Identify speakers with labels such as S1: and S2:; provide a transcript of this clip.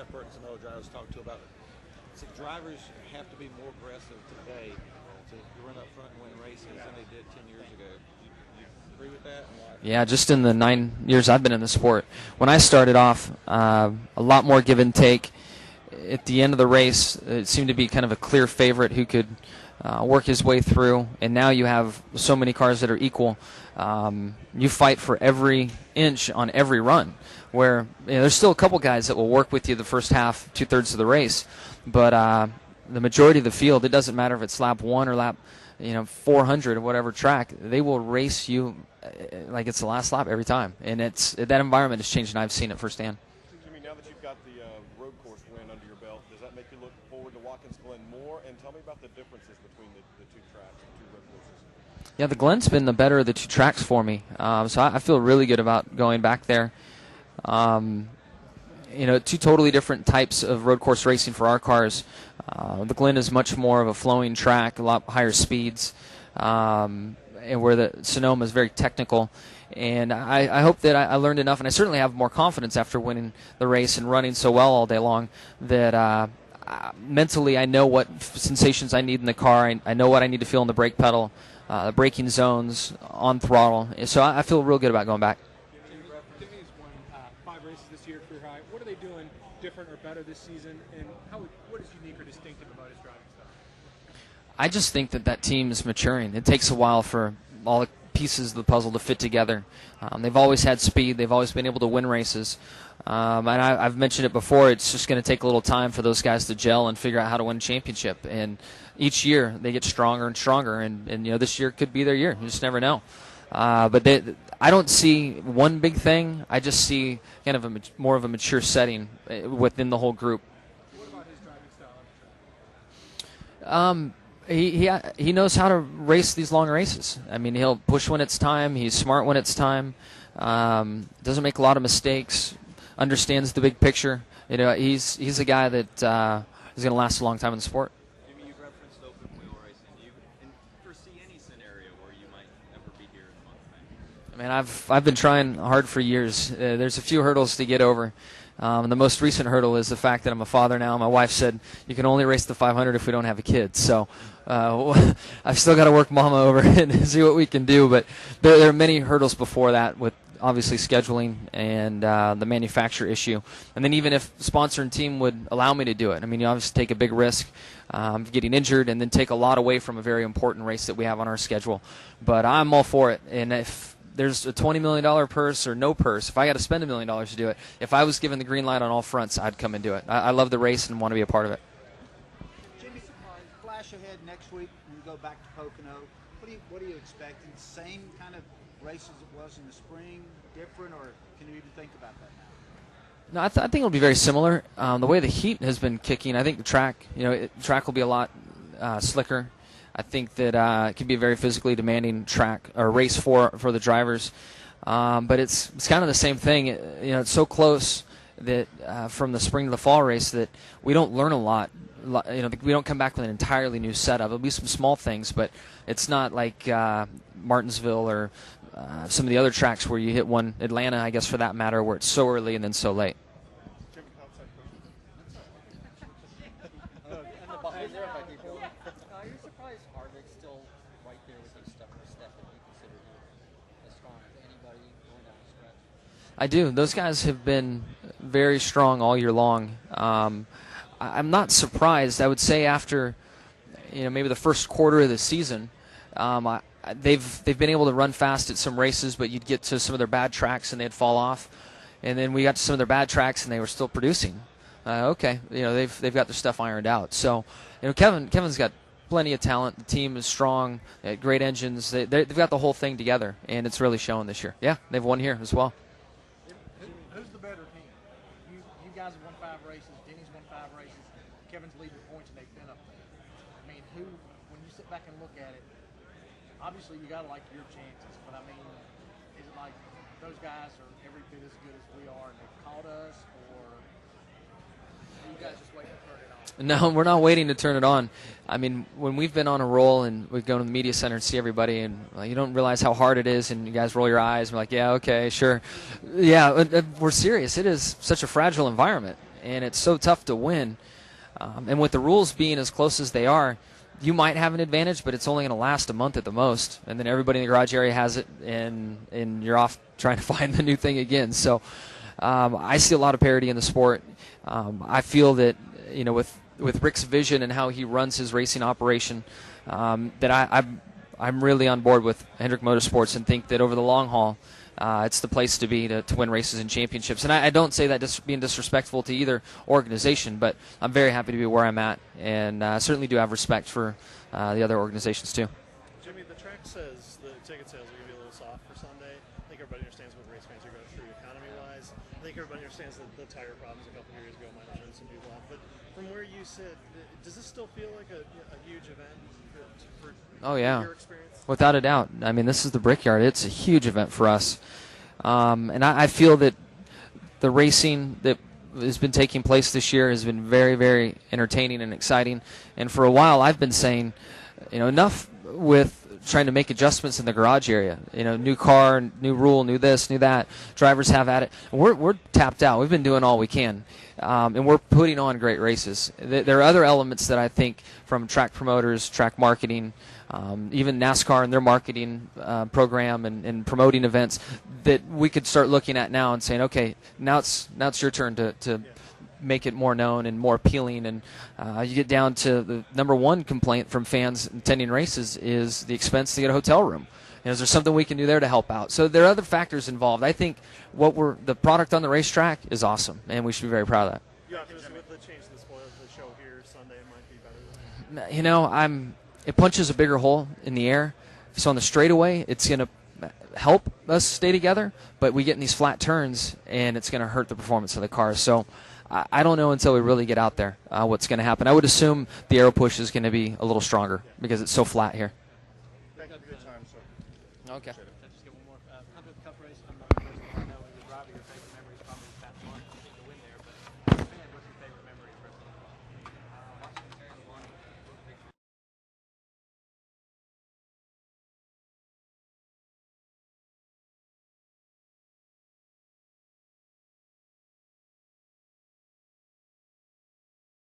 S1: Jeff Burton, some other drivers talked to about it. So drivers have to be more aggressive today to run up front and win races than they did 10 years ago. You agree with that?
S2: Yeah, just in the 9 years I've been in the sport. When I started off, a lot more give and take. At the end of the race, it seemed to be kind of a clear favorite who could work his way through. And now you have so many cars that are equal. You fight for every inch on every run, where there's still a couple guys that will work with you the first half, 2/3 of the race. But the majority of the field, it doesn't matter if it's lap 1 or lap 400 or whatever track, they will race you like it's the last lap every time. And that environment has changed, and I've seen it firsthand.
S3: Jimmy, now that you've got the road course win under your belt, does that make you look forward to Watkins Glen more? And tell me about the differences between the two tracks, the two road courses.
S2: Yeah, the Glen's been the better of the two tracks for me. So I feel really good about going back there. Two totally different types of road course racing for our cars. The Glen is much more of a flowing track, a lot higher speeds, and where the Sonoma is very technical. And I hope that I learned enough, and I certainly have more confidence after winning the race and running so well all day long, that mentally I know what sensations I need in the car. I know what I need to feel in the brake pedal, the braking zones, on throttle. So I feel real good about going back.
S4: Jimmy's won 5 races this year, career high. What are they doing different or better this season, and what is unique or distinctive about his driving style?
S2: I just think that team is maturing. It takes a while for all the pieces of the puzzle to fit together. They've always had speed. They've always been able to win races. And I've mentioned it before. It's just going to take a little time for those guys to gel and figure out how to win a championship. And each year they get stronger and stronger. And this year could be their year. You just never know. But I don't see one big thing. I just see kind of more of a mature setting within the whole group.
S4: What about his driving style?
S2: He knows how to race these long races. I mean, he'll push when it's time. He's smart when it's time. Doesn't make a lot of mistakes. Understands the big picture. He's a guy that is going to last a long time in the sport.
S5: Jimmy, you've referenced open wheel racing. Do you foresee any scenario where you might ever be here in a month?
S2: Man, I've been trying hard for years. There's a few hurdles to get over. The most recent hurdle is the fact that I'm a father now. My wife said you can only race the 500 if we don't have a kid. So I've still got to work Mama over and see what we can do. But there are many hurdles before that, with obviously scheduling and the manufacturer issue. And then even if sponsor and team would allow me to do it, I mean, you obviously take a big risk of getting injured and then take a lot away from a very important race that we have on our schedule. But I'm all for it. And if there's a $20 million purse or no purse, if I got to spend $1 million to do it, if I was given the green light on all fronts, I'd come and do it. I love the race and want to be a part of it.
S6: Jimmy, flash ahead next week when we go back to Pocono. What are you expecting? Same kind of race as it was in the spring, different, or can you even think about that now?
S2: No, I think it'll be very similar. The way the heat has been kicking, I think the track will be a lot slicker. I think that it can be a very physically demanding track or race for the drivers, but it's kind of the same thing. It's so close that from the spring to the fall race that we don't learn a lot. We don't come back with an entirely new setup. There'll be some small things, but it's not like Martinsville or some of the other tracks where you hit one, Atlanta, I guess for that matter, where it's so early and then so late.
S7: You're surprised Harvick's still right there with his step and you consider him as strong as anybody going down the stretch?
S2: I do. Those guys have been very strong all year long. I'm not surprised. I would say after maybe the first quarter of the season, they've been able to run fast at some races, but you'd get to some of their bad tracks and they'd fall off. And then we got to some of their bad tracks and they were still producing. They've got their stuff ironed out. So, Kevin's got plenty of talent. The team is strong. They had great engines. They've got the whole thing together, and it's really showing this year. Yeah, they've won here as well.
S4: Who's the better team? You guys have won 5 races. Denny's won 5 races. Kevin's leading the points, and they've been up there. I mean, when you sit back and look at it, obviously you got to like your chances, but I mean, is it like those guys are every bit as good as we are and they've caught us, or are you guys just waiting to turn it on?
S2: No, we're not waiting to turn it on. I mean, when we've been on a roll and we go to the media center and see everybody, and you don't realize how hard it is, and you guys roll your eyes and we're like, yeah, okay, sure. Yeah, we're serious. It is such a fragile environment, and it's so tough to win. And with the rules being as close as they are, you might have an advantage, but it's only going to last a month at the most, and then everybody in the garage area has it, and you're off trying to find the new thing again. So I see a lot of parity in the sport. I feel that, you know, with Rick's vision and how he runs his racing operation, that I'm really on board with Hendrick Motorsports and think that over the long haul, it's the place to be to win races and championships. And I don't say that being disrespectful to either organization, but I'm very happy to be where I'm at, and certainly do have respect for the other organizations too.
S8: Jimmie, the track says the ticket sales are going to be a little soft for Sunday. I think everybody understands what race fans are going through economy-wise. I think everybody understands that the tire problems a couple of years ago might have turned some people off. But from where you sit, does this still feel like a huge event for
S2: Oh yeah,
S8: your experience?
S2: without a doubt. I mean, this is the Brickyard. It's a huge event for us, and I feel that the racing that has been taking place this year has been very, very entertaining and exciting. And for a while, I've been saying, you know, enough with trying to make adjustments in the garage area. You know, new car, new rule, new this, new that. Drivers have at it. We're tapped out. We've been doing all we can, and we're putting on great races. There are other elements that I think from track promoters, track marketing, even NASCAR and their marketing program and promoting events that we could start looking at now and saying, okay, now it's your turn to make it more known and more appealing. And you get down to the number one complaint from fans attending races is the expense to get a hotel room. Is there something we can do there to help out? So there are other factors involved. I think the product on the racetrack is awesome, and we should be very proud of that.
S8: You optimistic with the change to the spoilers of the show here Sunday might be better than
S2: You know, it punches a bigger hole in the air. So on the straightaway, it's going to help us stay together, but we get in these flat turns, and it's going to hurt the performance of the car. So I don't know until we really get out there what's going to happen. I would assume the aero push is going to be a little stronger because it's so flat here.
S3: Thank you for your time, sir.
S2: Okay.
S4: Just get one more. 100th Cup race. I'm not going to know when you're driving. Your favorite memory is probably that one.